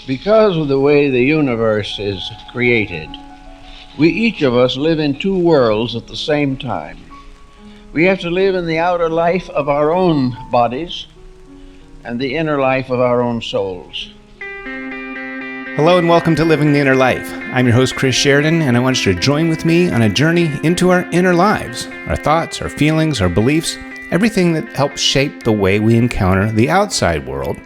Because of the way the universe is created, we each of us live in two worlds at the same time. We have to live in the outer life of our own bodies and the inner life of our own souls. Hello and welcome to Living the Inner Life. I'm your host, Chris Sheridan, and I want you to join with me on a journey into our inner lives, our thoughts, our feelings, our beliefs, everything that helps shape the way we encounter the outside world.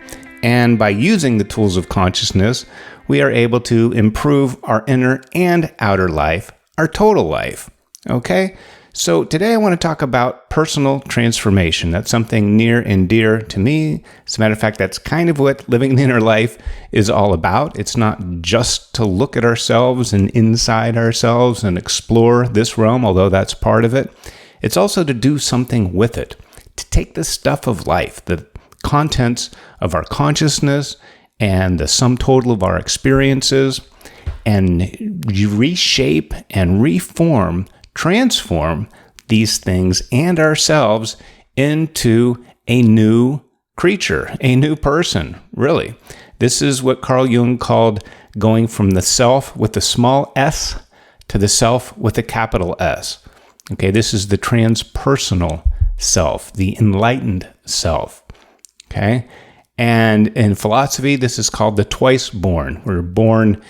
And by using the tools of consciousness, we are able to improve our inner and outer life, our total life. Okay? So today I want to talk about personal transformation. That's something near and dear to me. As a matter of fact, that's kind of what living the inner life is all about. It's not just to look at ourselves and inside ourselves and explore this realm, although that's part of it. It's also to do something with it, to take the stuff of life, the contents of our consciousness and the sum total of our experiences, and reshape and reform, transform these things and ourselves into a new creature, a new person, really. This is what Carl Jung called going from the self with a small s to the self with a capital S. Okay, this is the transpersonal self, the enlightened self. Okay, and in philosophy, this is called the twice born. We're born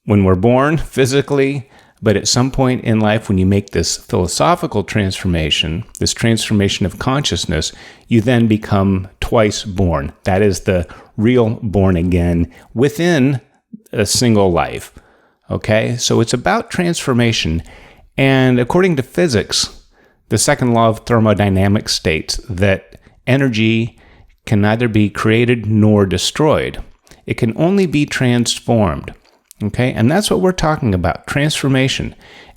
when we're born physically, but at some point in life, when you make this philosophical transformation, this transformation of consciousness, you then become twice born. That is the real born again within a single life. Okay, so it's about transformation. And according to physics, the second law of thermodynamics states that energy can neither be created nor destroyed. It can only be transformed. Okay, and that's what we're talking about, transformation.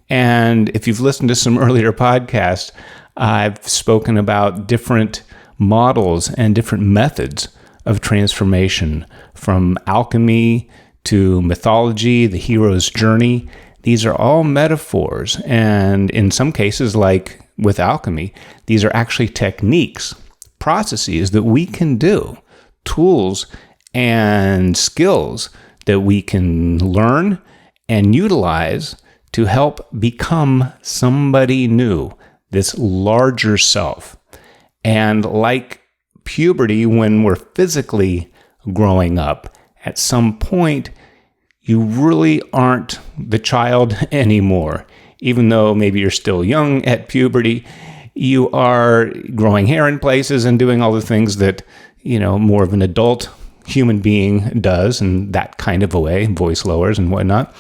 And if you've listened to some earlier podcasts, I've spoken about different models and different methods of transformation, from alchemy to mythology, the hero's journey. These are all metaphors, and in some cases, like with alchemy, these are actually techniques, processes that we can do, tools and skills that we can learn and utilize to help become somebody new, this larger self. And like puberty, when we're physically growing up, at some point, you really aren't the child anymore. Even though maybe you're still young at puberty, you are growing hair in places and doing all the things that, more of an adult human being does in that kind of a way, voice lowers and whatnot.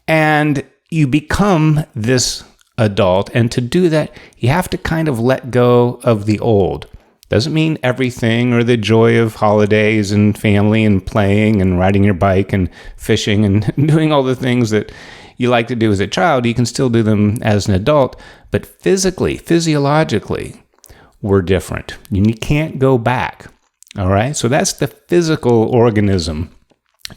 And you become this adult. And to do that, you have to kind of let go of the old. Doesn't mean everything, or the joy of holidays and family and playing and riding your bike and fishing and doing all the things that you like to do as a child. You can still do them as an adult, but physically, physiologically, we're different. You can't go back. All right? So that's the physical organism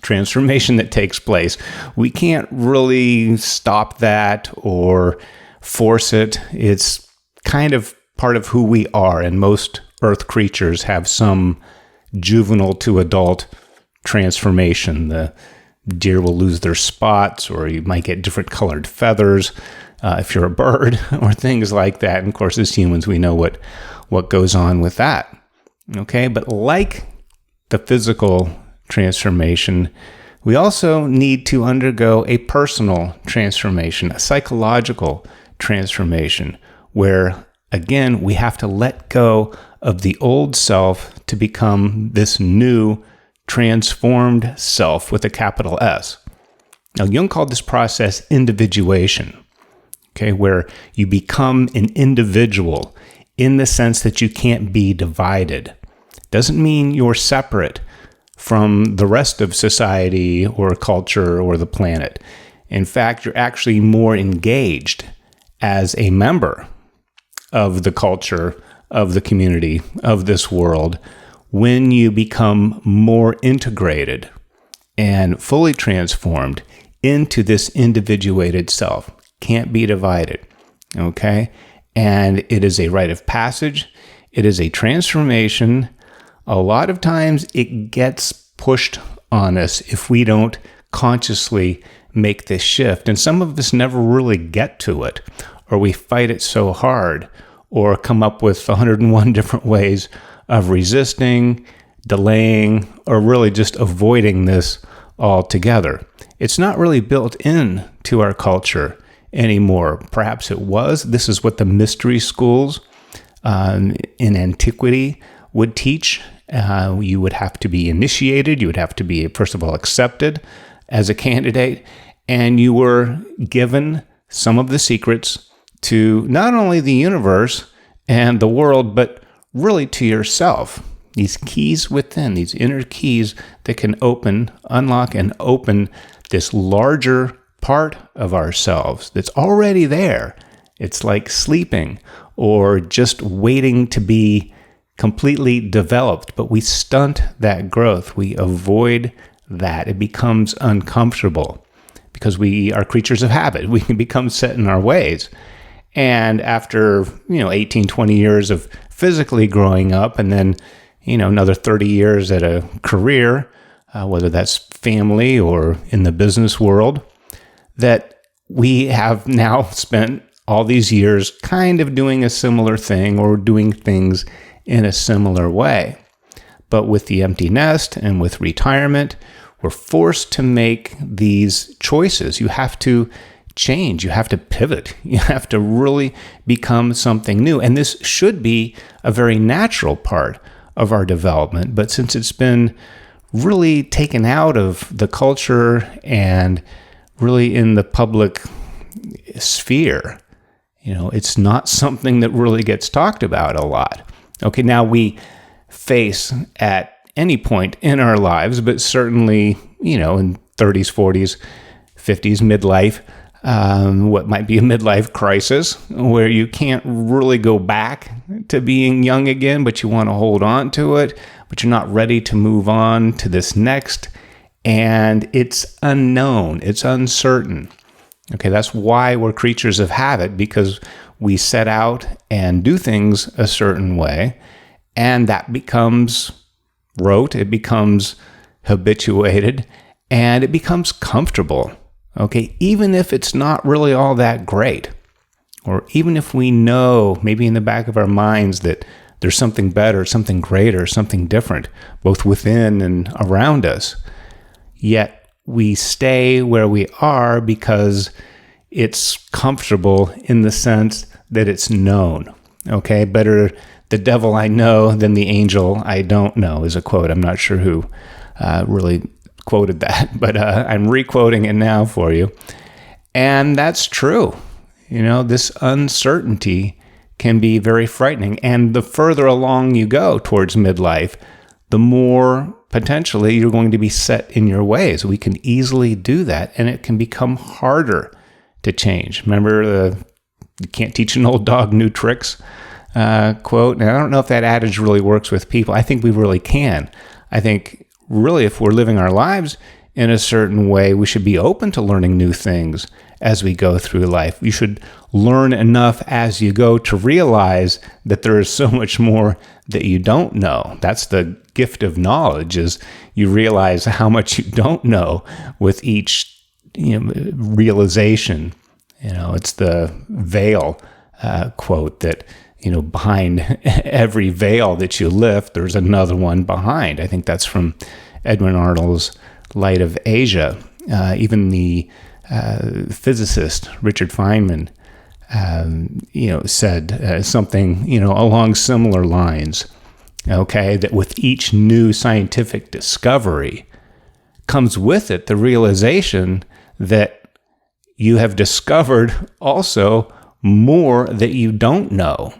transformation that takes place. We can't really stop that or force it. It's kind of part of who we are, and most Earth creatures have some juvenile to adult transformation. The deer will lose their spots, or you might get different colored feathers if you're a bird, or things like that. And of course, as humans, we know what goes on with that. Okay, but like the physical transformation, we also need to undergo a personal transformation, a psychological transformation, where, again, we have to let go of the old self to become this new, transformed self with a capital S. Now, Jung called this process individuation, okay, where you become an individual in the sense that you can't be divided. Doesn't mean you're separate from the rest of society or culture or the planet. In fact, you're actually more engaged as a member of the culture, of the community, of this world, when you become more integrated and fully transformed into this individuated self. Can't be divided, okay? And it is a rite of passage. It is a transformation. A lot of times it gets pushed on us if we don't consciously make this shift. And some of us never really get to it, or we fight it so hard, or come up with 101 different ways of resisting, delaying, or really just avoiding this altogether. It's not really built in to our culture anymore. Perhaps it was. This is what the mystery schools in antiquity would teach. You would have to be initiated. You would have to be, first of all, accepted as a candidate. And you were given some of the secrets to not only the universe and the world, but really to yourself. These keys within, these inner keys that can unlock and open this larger part of ourselves that's already there. It's like sleeping or just waiting to be completely developed, but we stunt that growth. We avoid that. It becomes uncomfortable because we are creatures of habit. We can become set in our ways. And after, 18, 20 years of physically growing up, and then, another 30 years at a career, whether that's family or in the business world, that we have now spent all these years kind of doing a similar thing or doing things in a similar way. But with the empty nest and with retirement, we're forced to make these choices. You have to change. You have to pivot. You have to really become something new. And this should be a very natural part of our development. But since it's been really taken out of the culture and really in the public sphere, it's not something that really gets talked about a lot. Okay, now we face at any point in our lives, but certainly, in 30s, 40s, 50s, midlife, what might be a midlife crisis where you can't really go back to being young again, but you want to hold on to it, but you're not ready to move on to this next. And it's unknown. It's uncertain. Okay, that's why we're creatures of habit, because we set out and do things a certain way, and that becomes rote, it becomes habituated, and it becomes comfortable. Okay, even if it's not really all that great, or even if we know maybe in the back of our minds that there's something better, something greater, something different, both within and around us, yet we stay where we are because it's comfortable in the sense that it's known. Okay, better the devil I know than the angel I don't know is a quote. I'm not sure who really quoted that, but I'm re-quoting it now for you. And that's true. This uncertainty can be very frightening. And the further along you go towards midlife, the more potentially you're going to be set in your ways. We can easily do that, and it can become harder to change. Remember you can't teach an old dog new tricks quote. Now, I don't know if that adage really works with people. I think we really can. I think really if we're living our lives in a certain way, we should be open to learning new things as we go through life. You should learn enough as you go to realize that there is so much more that you don't know. That's the gift of knowledge, is you realize how much you don't know with each realization. It's the veil quote that, behind every veil that you lift, there's another one behind. I think that's from Edwin Arnold's Light of Asia. Even the physicist Richard Feynman, said something, along similar lines. Okay, that with each new scientific discovery comes with it the realization that you have discovered also more that you don't know.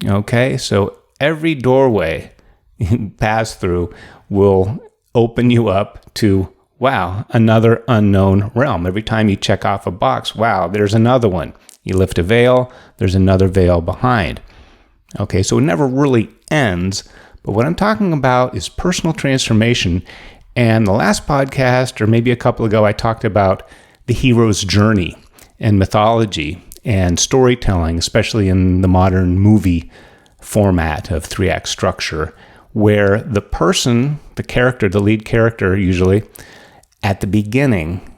Okay, so every doorway you pass through will open you up to, wow, another unknown realm. Every time you check off a box, wow, there's another one. You lift a veil, there's another veil behind. Okay, so it never really ends, but what I'm talking about is personal transformation. And the last podcast, or maybe a couple ago, I talked about the hero's journey and mythology and storytelling, especially in the modern movie format of 3-act structure, where the person, the character, the lead character usually, at the beginning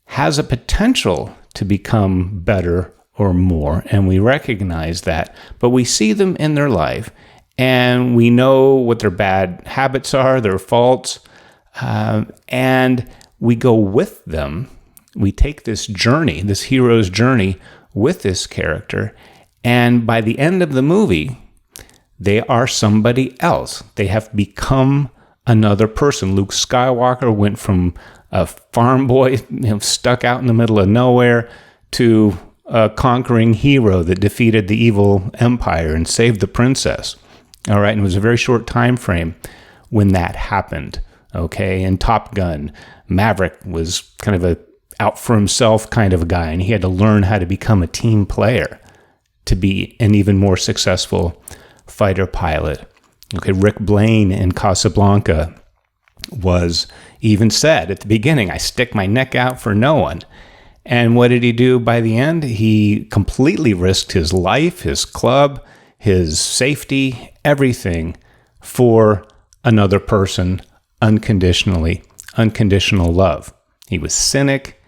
has a potential to become better or more, and we recognize that, but we see them in their life, and we know what their bad habits are, their faults, and we go with them. We take this journey, this hero's journey with this character, and by the end of the movie, they are somebody else. They have become another person. Luke Skywalker went from a farm boy, stuck out in the middle of nowhere, to a conquering hero that defeated the evil empire and saved the princess. All right, and it was a very short time frame when that happened. Okay, in Top Gun, Maverick was kind of a out for himself kind of a guy, and he had to learn how to become a team player to be an even more successful fighter pilot. Okay, Rick Blaine in Casablanca was even said at the beginning, I stick my neck out for no one. And what did he do by the end? He completely risked his life, his club, his safety, everything for another person unconditionally, unconditional love. He was cynic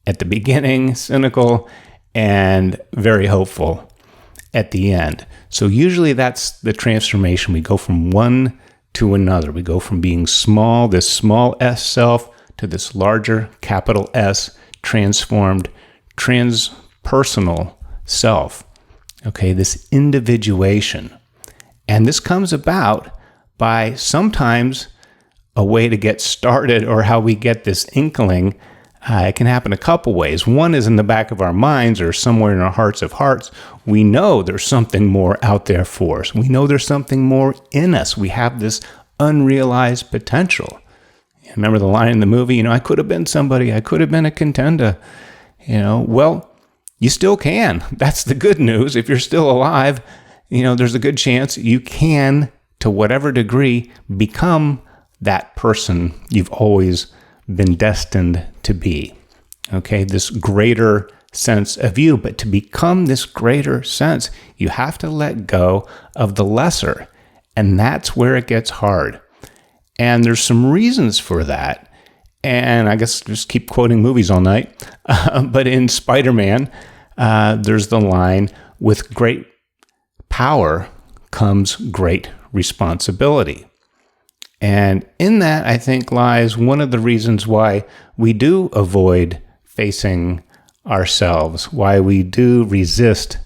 at the beginning, cynical, and very hopeful at the end. So usually that's the transformation. We go from one to another. We go from being small, this small S self, to this larger capital S, transformed, transpersonal self. Okay, this individuation. And this comes about by sometimes a way to get started, or how we get this inkling. It can happen a couple ways. One is in the back of our minds or somewhere in our hearts of hearts. We know there's something more out there for us. We know there's something more in us. We have this unrealized potential. Remember the line in the movie, I could have been somebody. I could have been a contender. Well, you still can. That's the good news. If you're still alive, there's a good chance you can, to whatever degree, become that person you've always been destined to be. Okay, this greater sense of you. But to become this greater sense, you have to let go of the lesser. And that's where it gets hard. And there's some reasons for that. And I guess just keep quoting movies all night. But in Spider-Man, there's the line, with great power comes great responsibility. And in that, I think, lies one of the reasons why we do avoid facing ourselves, why we do resist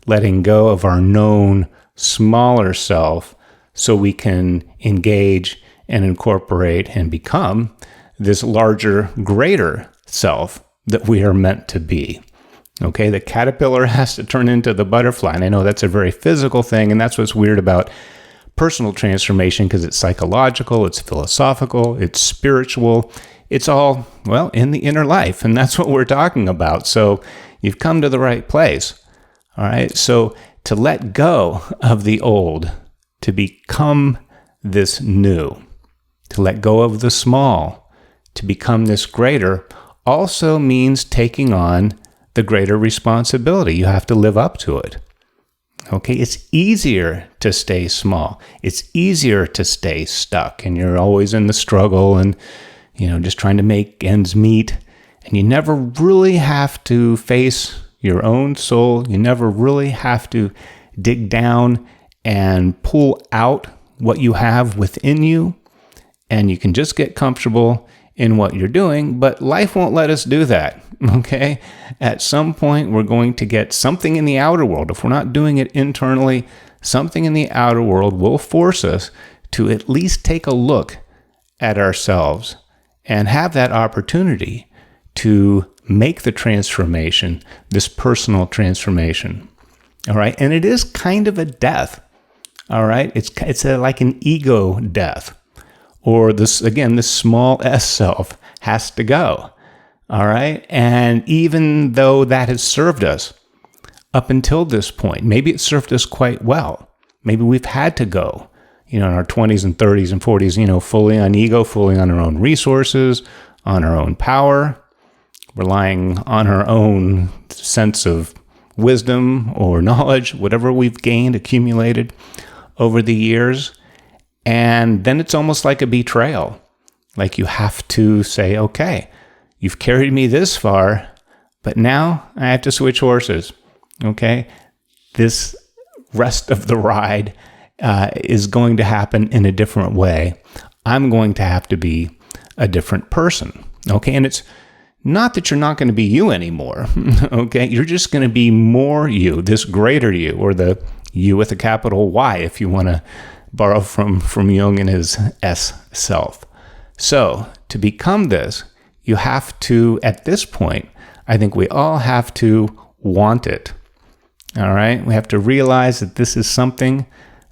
letting go of our known smaller self so we can engage and incorporate and become this larger, greater self that we are meant to be. Okay, the caterpillar has to turn into the butterfly. And I know that's a very physical thing, and that's what's weird about personal transformation, because it's psychological, it's philosophical, it's spiritual. It's all, in the inner life, and that's what we're talking about. So you've come to the right place. All right, so to let go of the old, to become this new, to let go of the small, to become this greater, also means taking on the greater responsibility. You have to live up to it. Okay, it's easier to stay small. It's easier to stay stuck, and you're always in the struggle and, just trying to make ends meet. And you never really have to face your own soul. You never really have to dig down and pull out what you have within you. And you can just get comfortable in what you're doing, but life won't let us do that. Okay? At some point, we're going to get something in the outer world. If we're not doing it internally, something in the outer world will force us to at least take a look at ourselves and have that opportunity to make the transformation, this personal transformation. All right? And it is kind of a death. All right? It's like an ego death. Or this small S self has to go. All right? And even though that has served us up until this point, maybe it served us quite well. Maybe we've had to go, in our 20s and 30s and 40s, fully on ego, fully on our own resources, on our own power, relying on our own sense of wisdom or knowledge, whatever we've gained, accumulated over the years. And then it's almost like a betrayal. Like you have to say, okay, you've carried me this far, but now I have to switch horses. Okay? This rest of the ride is going to happen in a different way. I'm going to have to be a different person. Okay? And it's not that you're not going to be you anymore. Okay? You're just going to be more you, this greater you, or the you with a capital Y, if you want to borrow from Jung and his S self. So to become this, you have to, at this point, I think we all have to want it. All right? We have to realize that this is something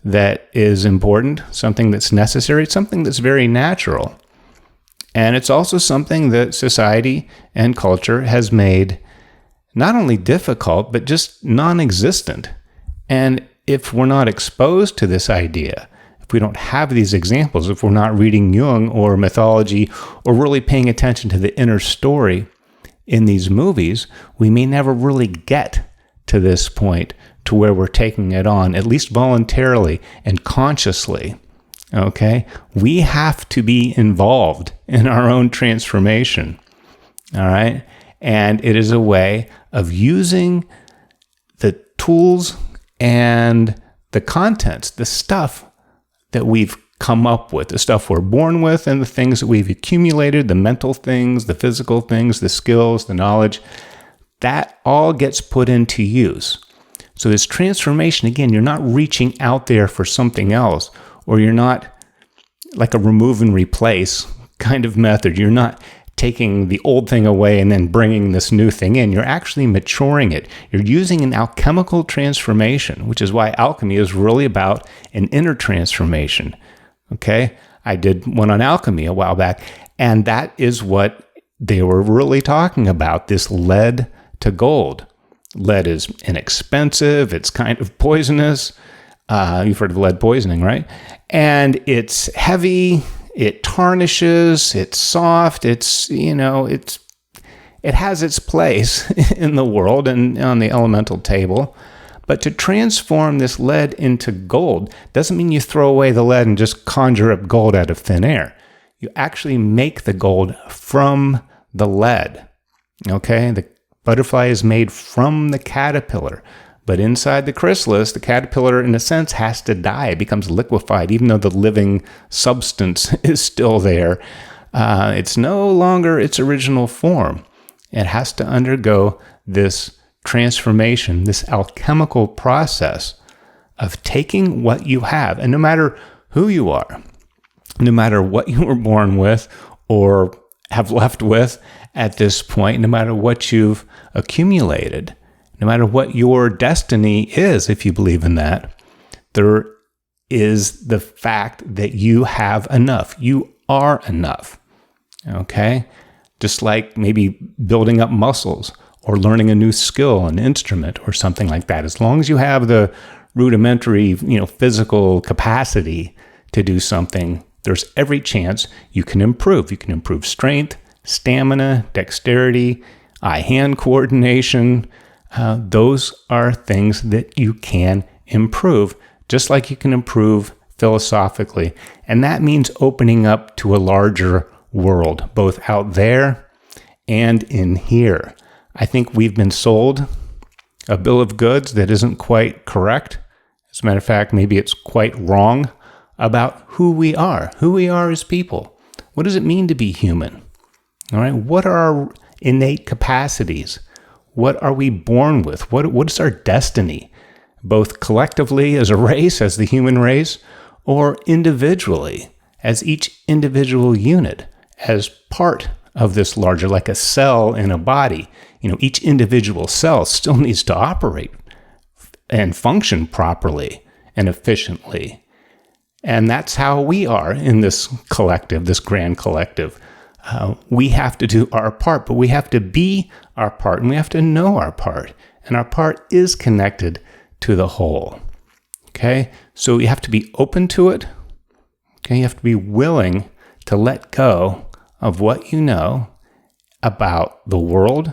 that is important, something that's necessary, something that's very natural. And it's also something that society and culture has made not only difficult, but just non-existent. And if we're not exposed to this idea, if we don't have these examples, if we're not reading Jung or mythology or really paying attention to the inner story in these movies, we may never really get to this point to where we're taking it on, at least voluntarily and consciously. Okay? We have to be involved in our own transformation. All right? And it is a way of using the tools and the contents, the stuff that we've come up with, the stuff we're born with, and the things that we've accumulated, the mental things, the physical things, the skills, the knowledge, that all gets put into use. So this transformation, again, you're not reaching out there for something else, or you're not like a remove and replace kind of method. You're not taking the old thing away and then bringing this new thing in. You're actually maturing it. You're using an alchemical transformation, which is why alchemy is really about an inner transformation. Okay? I did one on alchemy a while back, and that is what they were really talking about, this lead to gold. Lead is inexpensive. It's kind of poisonous. You've heard of lead poisoning, right? And it's heavy. It tarnishes, it's soft, it has its place in the world and on the elemental table. But to transform this lead into gold doesn't mean you throw away the lead and just conjure up gold out of thin air. You actually make the gold from the lead. Okay? The butterfly is made from the caterpillar. But inside the chrysalis, the caterpillar, in a sense, has to die. It becomes liquefied, even though the living substance is still there. It's no longer its original form. It has to undergo this transformation, this alchemical process of taking what you have. And no matter who you are, no matter what you were born with or have left with at this point, no matter what you've accumulated, no matter what your destiny is, if you believe in that, there is the fact that you have enough. You are enough. Okay? Just like maybe building up muscles or learning a new skill, an instrument or something like that. As long as you have the rudimentary, physical capacity to do something, there's every chance you can improve. You can improve strength, stamina, dexterity, eye-hand coordination. Those are things that you can improve, just like you can improve philosophically. And that means opening up to a larger world, both out there and in here. I think we've been sold a bill of goods that isn't quite correct. As a matter of fact, maybe it's quite wrong about who we are as people. What does it mean to be human? All right. What are our innate capacities? What are we born with? What is our destiny, both collectively as a race, as the human race, or individually, as each individual unit, as part of this larger, like a cell in a body? Each individual cell still needs to operate and function properly and efficiently. And that's how we are in this collective, this grand collective. We have to do our part, but we have to be our part, and we have to know our part. And our part is connected to the whole. Okay? So you have to be open to it. Okay? You have to be willing to let go of what you know about the world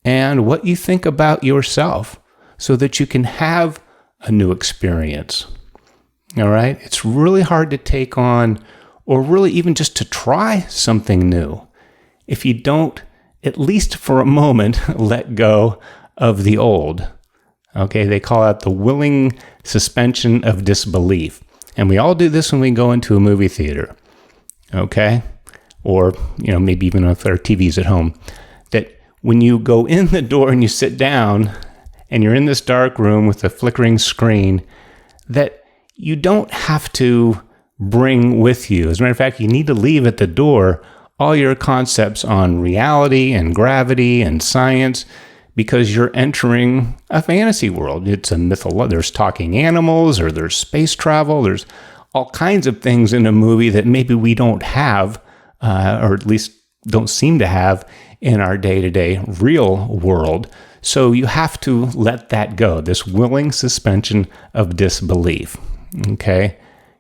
and what you think about yourself so that you can have a new experience. All right? It's really hard to take on, or really even just to try something new, if you don't, at least for a moment, let go of the old. Okay, they call it the willing suspension of disbelief. And we all do this when we go into a movie theater. Okay? Or, maybe even with our TVs at home. That when you go in the door and you sit down and you're in this dark room with a flickering screen, that you don't have to bring with you. As a matter of fact, you need to leave at the door all your concepts on reality and gravity and science, because you're entering a fantasy world. It's a there's talking animals, or there's space travel. There's all kinds of things in a movie that maybe we don't have, or at least don't seem to have in our day-to-day real world. So you have to let that go, this willing suspension of disbelief, okay?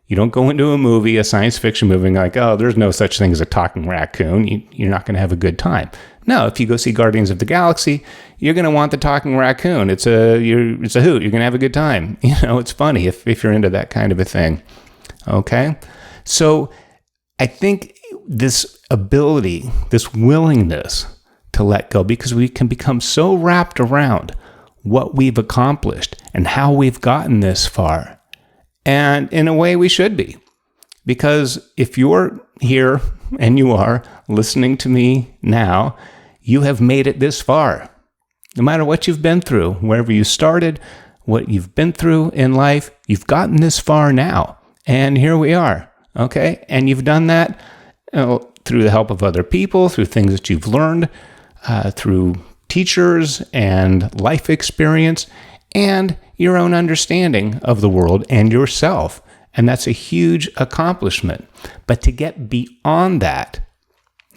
You don't go into a movie, a science fiction movie, and like, oh, there's no such thing as a talking raccoon. You're not going to have a good time. No, if you go see Guardians of the Galaxy, you're going to want the talking raccoon. It's a hoot. You're going to have a good time. It's funny if you're into that kind of a thing. Okay? So I think this ability, this willingness to let go, because we can become so wrapped around what we've accomplished and how we've gotten this far. And in a way, we should be. Because if you're here, and you are listening to me now, you have made it this far. No matter what you've been through, wherever you started, what you've been through in life, you've gotten this far now. And here we are, okay? And you've done that through the help of other people, through things that you've learned, through teachers and life experience, and your own understanding of the world and yourself. And that's a huge accomplishment. But to get beyond that,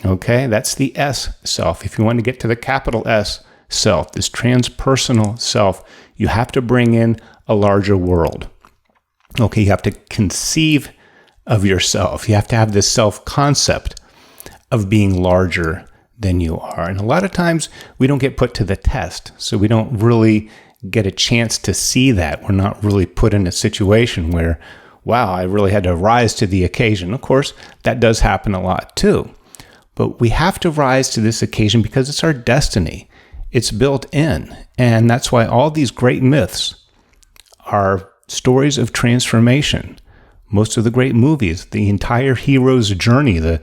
okay, that's the S self. If you want to get to the capital S self, this transpersonal self, you have to bring in a larger world. Okay, you have to conceive of yourself. You have to have this self-concept of being larger than you are. And a lot of times we don't get put to the test, so we don't really get a chance to see that. We're not really put in a situation where, wow, I really had to rise to the occasion. Of course, that does happen a lot too. But we have to rise to this occasion because it's our destiny. It's built in. And that's why all these great myths are stories of transformation. Most of the great movies, the entire hero's journey, the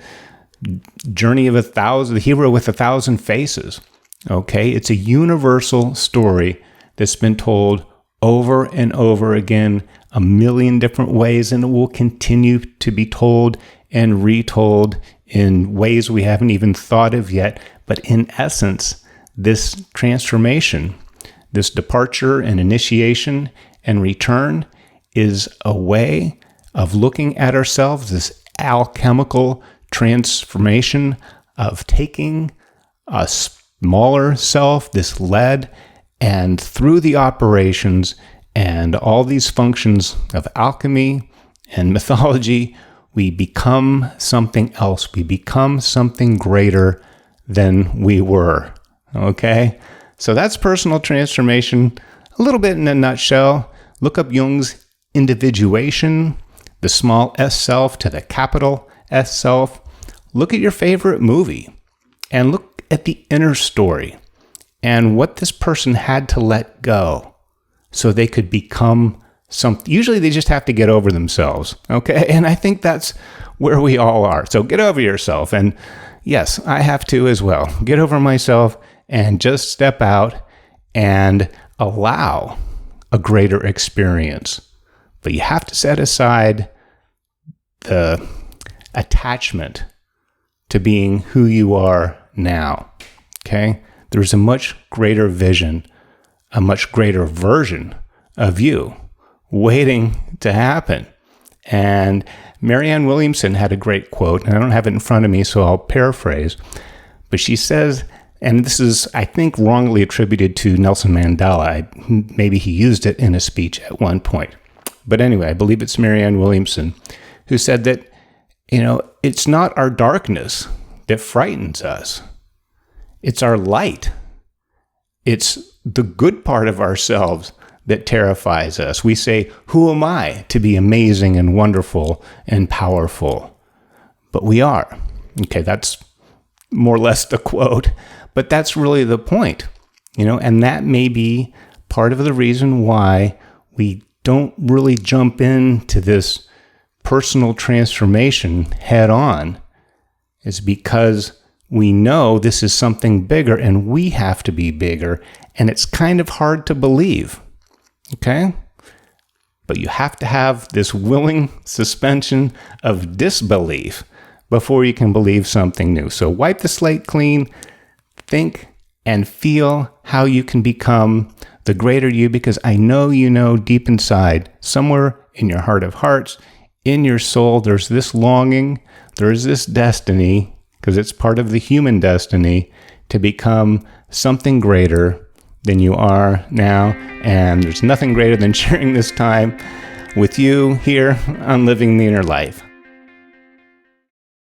journey of the hero with 1,000 faces. Okay, it's a universal story that's been told over and over again, a million different ways, and it will continue to be told and retold in ways we haven't even thought of yet. But in essence, this transformation, this departure and initiation and return is a way of looking at ourselves, this alchemical transformation of taking a smaller self, this lead, and through the operations and all these functions of alchemy and mythology, we become something else. We become something greater than we were. Okay? So that's personal transformation, a little bit in a nutshell. Look up Jung's Individuation, the small S self to the capital S self. Look at your favorite movie and look at the inner story and what this person had to let go so they could become something. Usually they just have to get over themselves, okay? And I think that's where we all are. So get over yourself. And yes, I have to as well. Get over myself and just step out and allow a greater experience. But you have to set aside the attachment to being who you are now, okay? There's a much greater vision, a much greater version of you waiting to happen. And Marianne Williamson had a great quote, and I don't have it in front of me, so I'll paraphrase. But she says, and this is, I think, wrongly attributed to Nelson Mandela. Maybe he used it in a speech at one point. But anyway, I believe it's Marianne Williamson who said that, it's not our darkness that frightens us. It's our light. It's the good part of ourselves that terrifies us. We say, who am I to be amazing and wonderful and powerful? But we are. Okay, that's more or less the quote, but that's really the point, and that may be part of the reason why we don't really jump into this personal transformation head on, is because we know this is something bigger and we have to be bigger, and it's kind of hard to believe. Okay? But you have to have this willing suspension of disbelief before you can believe something new. So wipe the slate clean, think and feel how you can become the greater you, because I know you know deep inside, somewhere in your heart of hearts, in your soul, there's this longing, there's this destiny, because it's part of the human destiny, to become something greater than you are now. And there's nothing greater than sharing this time with you here on Living the Inner Life.